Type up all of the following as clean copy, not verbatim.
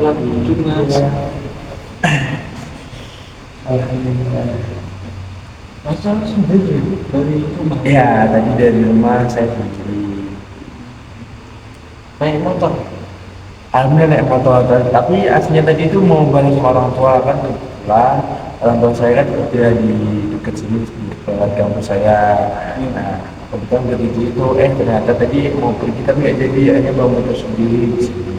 lanjut mas. Alhamdulillah. Masa sendiri dari rumah Ya, tadi dari rumah saya sendiri. naik motor. Alhamdulillah naik motor, tapi aslinya tadi itu mau bareng sama orang tua kan kebetulan orang tua saya kan kerja di dekat sini di dekat kampus saya. Nah, kebetulan begitu itu ternyata tadi mau pergi tapi nggak jadi, akhirnya bawa motor sendiri di sini.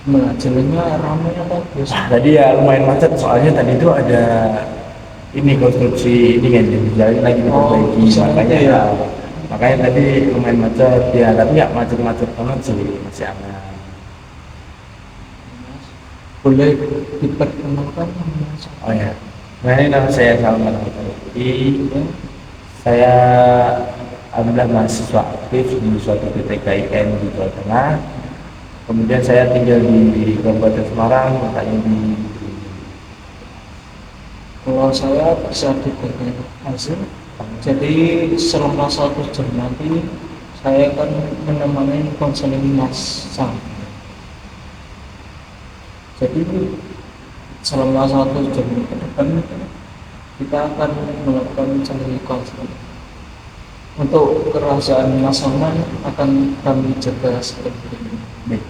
Nah jalannya ramai apa biasa? Tadi ya lumayan macet soalnya tadi itu ada ini konstruksi ini kan jadi jalan lagi diperbaiki bisa makanya gitu ya. makanya tadi lumayan macet ya, tapi nggak macet-macet banget sih, masih aman. Boleh diperkenalkan mas? Oh ya, nah ini nama saya Salman Al-Fatih. Saya adalah mahasiswa aktif di suatu PTKIN di Jawa Tengah. Kemudian saya tinggal di Kabupaten Semarang, makanya di Kalau saya bisa diberikan hasil, jadi selama 1 jam nanti saya akan menemani konseling Mas Sam. Jadi selama 1 jam ke depan kita akan melakukan cari konseling. Untuk kerahasiaan Mas Salman akan kami jaga seperti ini. Baik.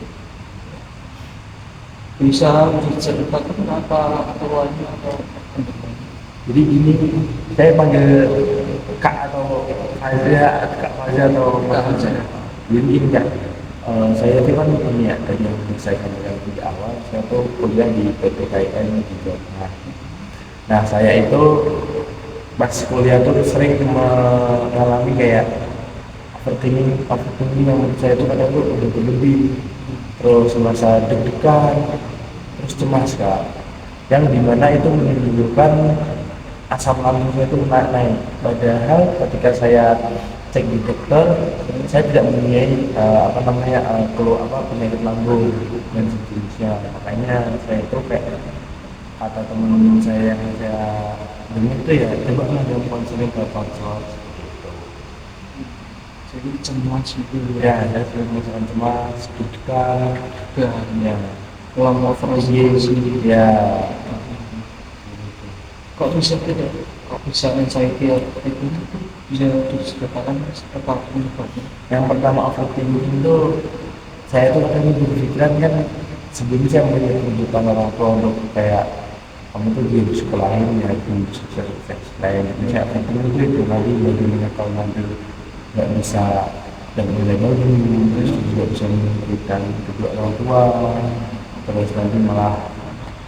Bisa diceritakan apa keluarnya atau pendapatnya? Jadi gini, saya panggil Kak atau Faza, Kak Faza atau Mas Kak Faza. Faza. Jadi gini Kak, saya itu kan ini ya tadi yang saya katakan di awal, saya tuh kuliah di PTKIN di Jawa Tengah. Nah saya itu pas kuliah tuh sering mengalami kayak overthinking yang menurut saya itu kadang tuh udah berlebih, terus merasa deg-degan, terus cemas Kak, yang dimana itu menunjukkan asam lambung saya itu naik. Padahal ketika saya cek di dokter, saya tidak mempunyai penyakit lambung dan sejenisnya. Makanya saya itu kayak kata teman saya yang saya dengar itu ya coba ada konseling ke konselor seperti itu. Jadi cemas gitu Ya, saya sering merasakan cemas, deg-degan, dan ya, lama tinggi, frustasi. ya. Kok bisa tidak? Kok bisa anxiety atau itu bisa diceritakan apa penyebabnya? Yang pertama overthinking itu saya tuh kadang berpikiran kan sebelumnya saya punya tuntutan orang tua untuk kayak kamu tuh di sekolahin ya di sukses lain. Saya overthinking itu nanti bagaimana kalau nanti nggak bisa dan nilai bagus, terus juga bisa memberikan kedua orang tua, terus nanti malah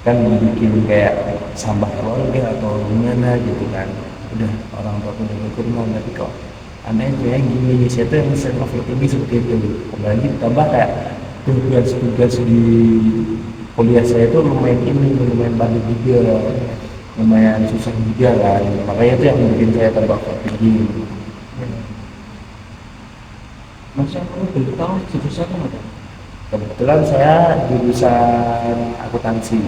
kan bikin kayak sampah keluarga atau gimana gitu kan. Udah orang tua udah berkurang tapi kok aneh kayak gini, saya tuh yang sering overthinking seperti itu. Apalagi ditambah kayak tugas-tugas di kuliah saya itu lumayan banyak juga, lumayan susah juga kan, makanya itu yang bikin saya tambah overthinking. Masa kamu belum tahu jurusan apa? Kebetulan saya jurusan akuntansi.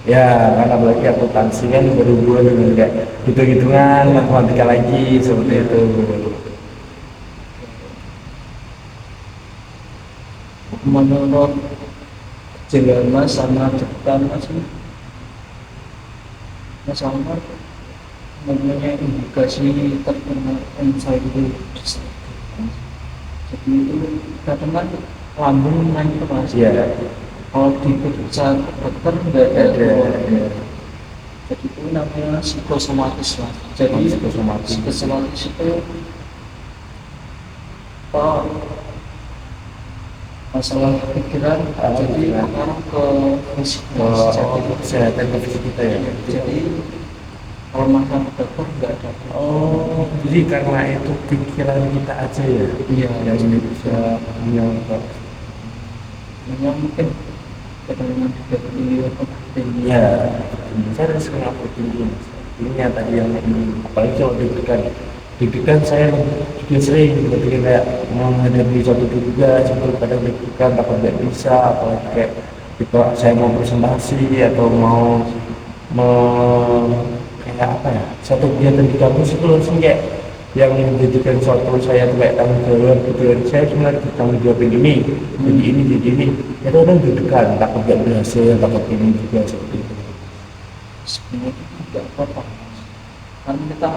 Ya, karena apalagi akuntansi kan berhubungan dengan kayak hitung-hitungan, matematika lagi seperti itu. Menurut jalan Mas sama depan Mas, Mas Salman mempunyai indikasi terkena anxiety disorder. Jadi itu kadang kan lambung naik terus. Iya, Kalau diperiksa ke dokter nggak ada ada. keluhan. Jadi itu namanya psikosomatis lah. Jadi Psikosomatis. psikosomatis itu apa, masalah pikiran, jadi mengarah ke fisik. Kesehatan fisik kita ya. Jadi kalau makan dokter nggak ada. Oh, jadi karena itu pikiran kita aja ya, Iya, yang ini bisa menyangkut. yang mungkin keterangan dari tinggi. Ya, saya sering overthinking. Ini yang tadi yang ini, apalagi kalau deg-degan saya juga sering berpikir kayak menghadapi suatu tugas, itu kadang deg-degan takut nggak bisa, apalagi kayak ketika saya mau presentasi atau mau kayak apa ya, satu kegiatan di kampus itu langsung kayak yang menjadikan suatu saya tuh kayak tanggung jawab gitu kan, saya sebenarnya bertanggung jawab ini jadi ini ya orang deg-degan takut gak berhasil takut ini juga seperti itu sebenarnya itu tidak apa-apa, Mas. Kan kita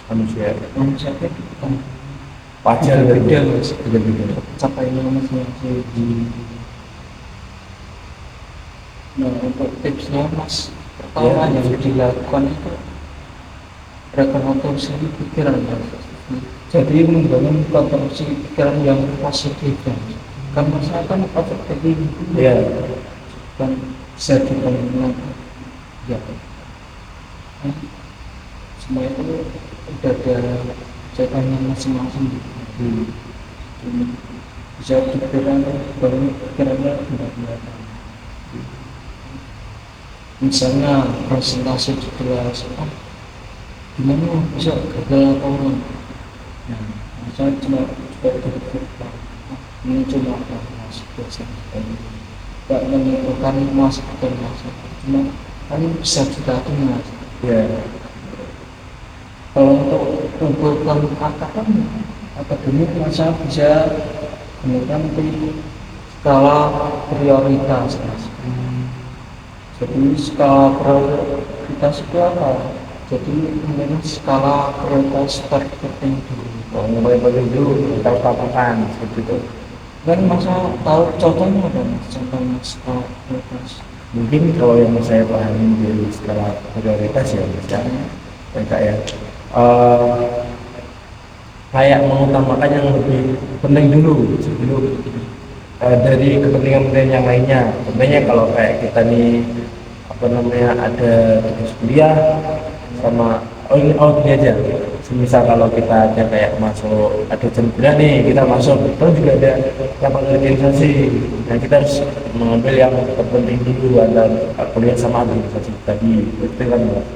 manusia manusia itu kan wajar beda, Mas. beda-beda. Capaiannya masing-masing. Nah, untuk tipsnya, Mas, pertama Ya. yang dilakukan itu rekonstruksi pikiran, Mas. Jadi membangun konstruksi pikiran yang positif, kan? Kan masalah kan overthinking itu Ya, kan bisa dibangun, ya. Kan semua itu udah ada jawabannya masing-masing gitu. Bisa dipikiran bangun pikirannya benar-benar. Misalnya presentasi di kelas, gimana bisa gagal atau enggak? Nah, saya cuma berpikir, ini cuma mas biasanya nggak menentukan mas atau mas, cuma kan bisa dilatih, Mas. ya, Kalau untuk tuntutan akademik, masa bisa kemudian di skala prioritas, Mas. Jadi skala prioritas itu apa? Jadi ini skala prioritas terpenting dulu. kalau mulai paling dulu kita lakukan seperti itu. Kan masa tahu contohnya ada, Mas, contohnya skala prioritas. Mungkin kalau yang saya pahami dari skala prioritas ya misalnya kayak eh, kayak mengutamakan yang lebih penting dulu sebelum dari kepentingan-kepentingan yang lainnya. Contohnya kalau kayak kita nih apa namanya ada tugas kuliah sama gini aja. Misal kalau kita ada kayak masuk ada jam kuliah nih kita masuk, terus juga ada rapat organisasi. Nah kita harus mengambil yang terpenting dulu antara kuliah sama organisasi tadi. Itu kan Mas.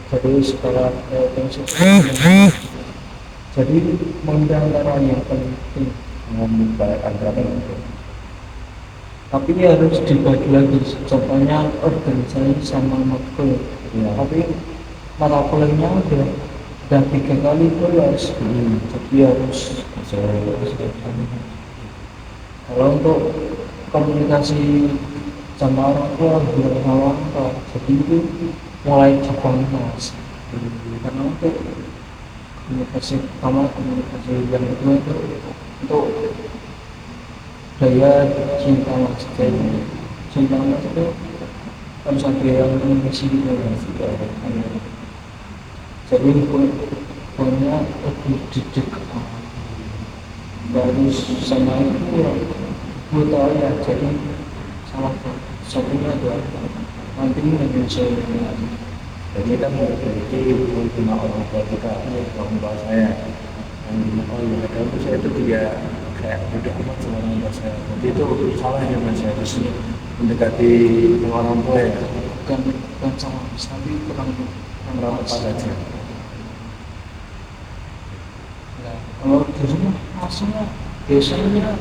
Jadi skala prioritas. Jadi mengenai yang penting, Mengambil antara tapi harus dibagi lagi. Contohnya organisasi sama matkul. ya. Tapi mata kuliahnya udah 3 kali kelas, jadi harus. Kalau untuk komunikasi sama orang tua, bilang sama orang tua, jadi itu mulai dibangun, Mas. Karena untuk komunikasi pertama, komunikasi yang kedua itu untuk daya cinta, Mas. Jadi cinta, Mas, itu harus ada yang mengisi gitu, Mas. Jadi punya lebih didik, baru sama itu ya gue tahu ya. Jadi salah satunya adalah nanti Indonesia. Jadi kita memiliki cuma orang tua kita, orang tua saya. Oh iya, kadang saya itu juga kayak udah amat sama orang tua saya. Jadi itu salah ya Mas, saya harus mendekati orang tua ya. Bukan sama, tapi kurang Orang apa saja. Nah, kalau di rumah maksudnya biasanya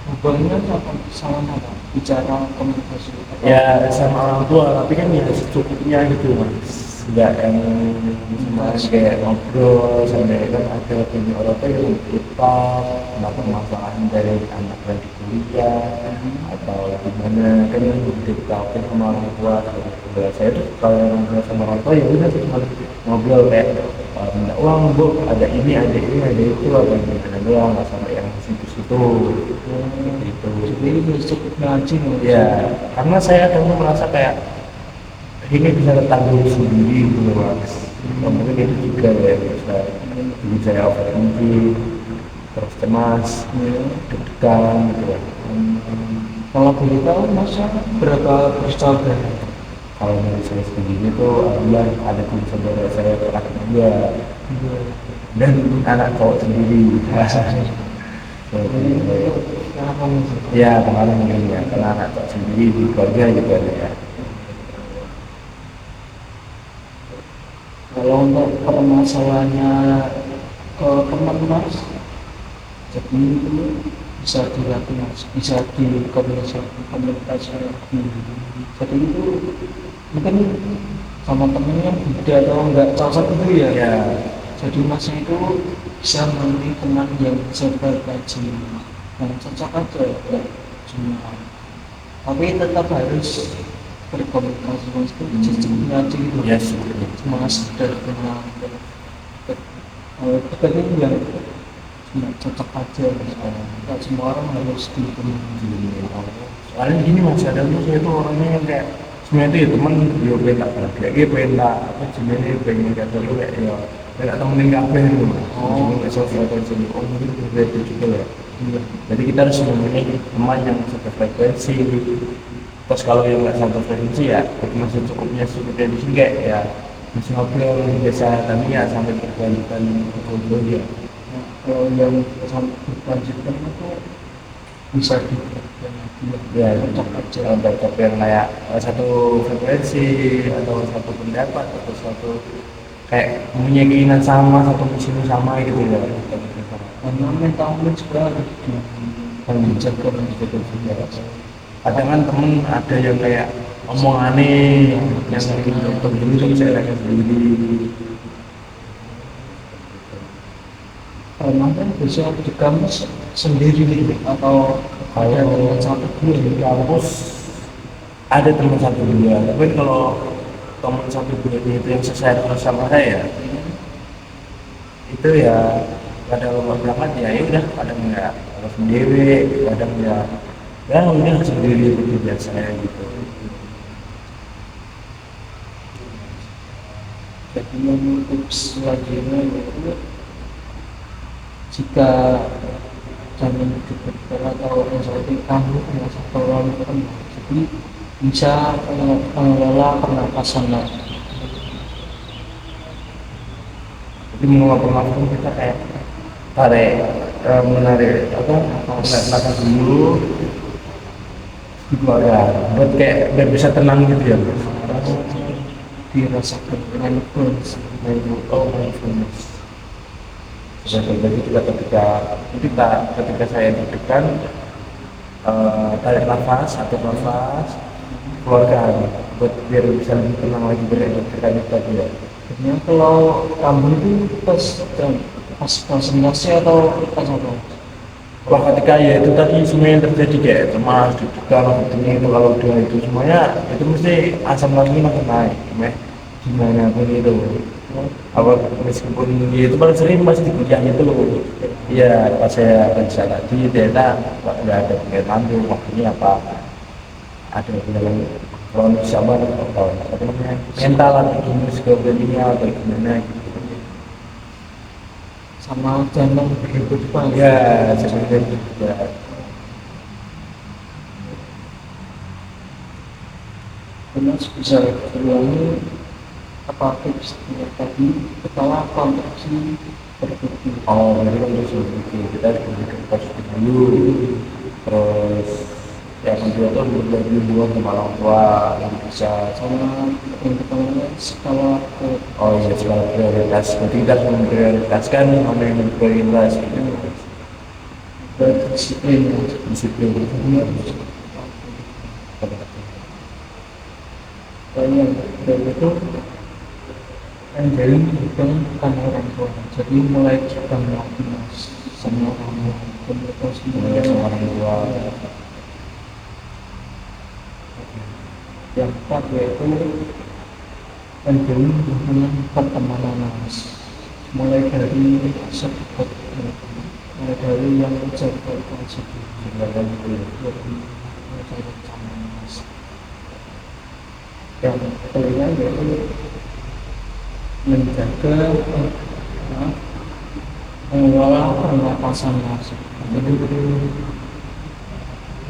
hubungannya apa sama apa? Bicara komunikasi. Ya sama orang tua, tapi kan ya secukupnya gitu Mas. Enggak yang kayak ngobrol sampai kan ada punya orang tua yang kita tentang permasalahan dari anak lagi kuliah atau gimana kan yang ditawarin sama orang tua. Kalau saya tuh kalau ngobrol sama orang tua ya udah sih cuma ngobrol kayak minta uang bu, ada ini ada itu apa gimana doang, nggak sampai yang situ-situ gitu. Jadi ini cukupnya aja, Mas. Ya karena saya kadang merasa kayak ini bisa tertanggung sendiri gitu Mas. Mungkin itu juga ya bisa jadi saya overthinking, terus cemas, Ya. deg-degan gitu ya. Kalau boleh tahu masa berapa bersaudara? Kalau dari saya sendiri tuh alhamdulillah ada tim saudara saya laki juga dan anak cowok sendiri. Jadi itu kenapa, Mas? Ya kemarin mungkin ya karena anak cowok sendiri di keluarga gitu ada ya. Kalau untuk permasalahannya ke teman, Mas, jadi itu bisa dilatih, Mas, bisa komunikasi lagi. Jadi itu mungkin sama temennya beda atau enggak cocok itu ya. Ya Jadi masnya itu bisa memilih teman yang sebergaji, yang cocok aja ya, semua. Tapi tetap harus berkomunikasi mas itu ciciknya aja gitu. Ya sih. Cuma sekedar kenal. Tapi yang cuma cocok aja, nggak semua orang harus ditemui. Soalnya gini mas, kadang tuh saya tuh orangnya yang kayak sebenarnya tuh ya temen dia pengen tak kayak dia pengen tak apa sebenarnya pengen kayak dulu kayak ya kayak temenin kafe gitu mas. Cuma nggak sefrekuensi, oh mungkin berbeda itu juga ya. Iya. Jadi kita harus memilih teman yang satu frekuensi. Terus kalau yang nggak satu frekuensi ya itu masih cukupnya seperti di sini kayak ya masih ngobrol biasa tapi ya sampai berkelanjutan ngobrol ya. Nah, kalau yang sampai berkelanjutan itu bisa diperhatikan lagi Ya cocok aja. kalau cocok yang kayak satu frekuensi atau satu pendapat atau satu kayak punya keinginan sama, satu misi sama gitu ya. Karena mentalnya juga harus dijaga dan dijaga. Kadang kan temen ada yang kayak ngomong aneh yang dokter ini tuh saya lagi sendiri. Karena kan bisa di kampus sendiri nih atau ada teman satu dua Di kampus ada teman satu dua, tapi kalau teman satu dua itu yang sesuai sama saya itu ya kadang mau berangkat ya udah kadang ya harus sendiri kadang ya udah sendiri itu biasa gitu. jadi tips selanjutnya yaitu jika jangan berpikir atau anxiety kamu merasa terlalu tenang, jadi bisa mengelola pernapasan. Jadi mengelola pernafasan kita kayak tarik menarik apa nafas dulu dikeluarkan buat kayak biar bisa tenang gitu ya mas. Dirasakan mindfulness. Mindfulness. Jadi juga ketika saya deg-degan tarik nafas atur nafas keluarkan buat biar bisa lebih tenang lagi biar deg-degan itu tadi ya. Sebenarnya kalau kamu itu pas konsentrasi atau pas apa? Wah ketika ya itu tadi semua yang terjadi kayak cemas, deg-degan, begini itu kalau udah itu semuanya itu mesti asam lambung makin naik, gimana pun itu. Apa meskipun ya itu paling sering masih di kuliah itu loh. Iya pas saya kerja tadi ternyata nggak ada pengen lambung waktunya apa ada dalam kronis sama atau apa namanya mental atau gimana skopnya atau gimana gitu. Sama jantung berikut Pak. Ya sebenarnya juga. Benar bisa diulangi apa tips tadi setelah kontraksi berpikir. Oh jadi kan terus berpikir kita harus berpikir positif dulu terus yang kedua tuh berbagi buat sama orang tua yang bisa Sama yang pertama skala oh iya skala prioritas berarti kita harus memprioritaskan mana yang berprioritas gitu berdisiplin. disiplin Dan yang kedua itu menjalin hubungan bukan orang tua. Jadi mulai kita lagi mas sama orang tua, komunikasi sama orang tua. Yang keempat yaitu menjalin hubungan pertemanan mas. Mulai dari sedikit, mulai dari yang jaga positif, Sebenarnya gitu ya. menjaga sama mas. Yang kelima yaitu menjaga mengelola pernapasan mas. Jadi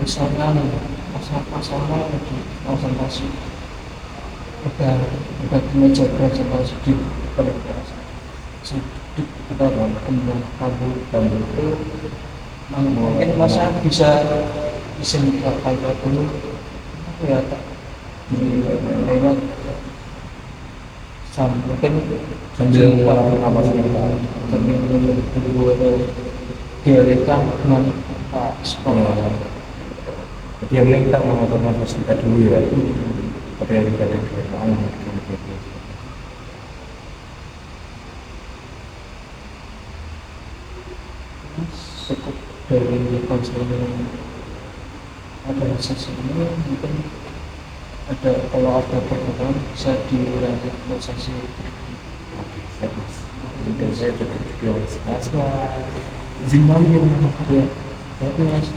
misalnya pasang-pasangnya lagi konsentrasi udah menjaga konsentrasi di pernapasan sedikit kita kembali kabur itu mungkin masa bisa meninggalkan dulu ya di lewat mungkin Sambil mengelola nafas kita. sambil menunggu dialihkan dengan sekolah. Jadi yang penting kita mengatur nafas kita dulu ya. Tapi yang kita cukup dari konseling ada sesinya mungkin ada kalau ada pertemuan bisa dilanjut prosesi. Oke, siap mas. Mungkin saya cukup sekian. Mas, izin balik ya mas. Ya, tapi mas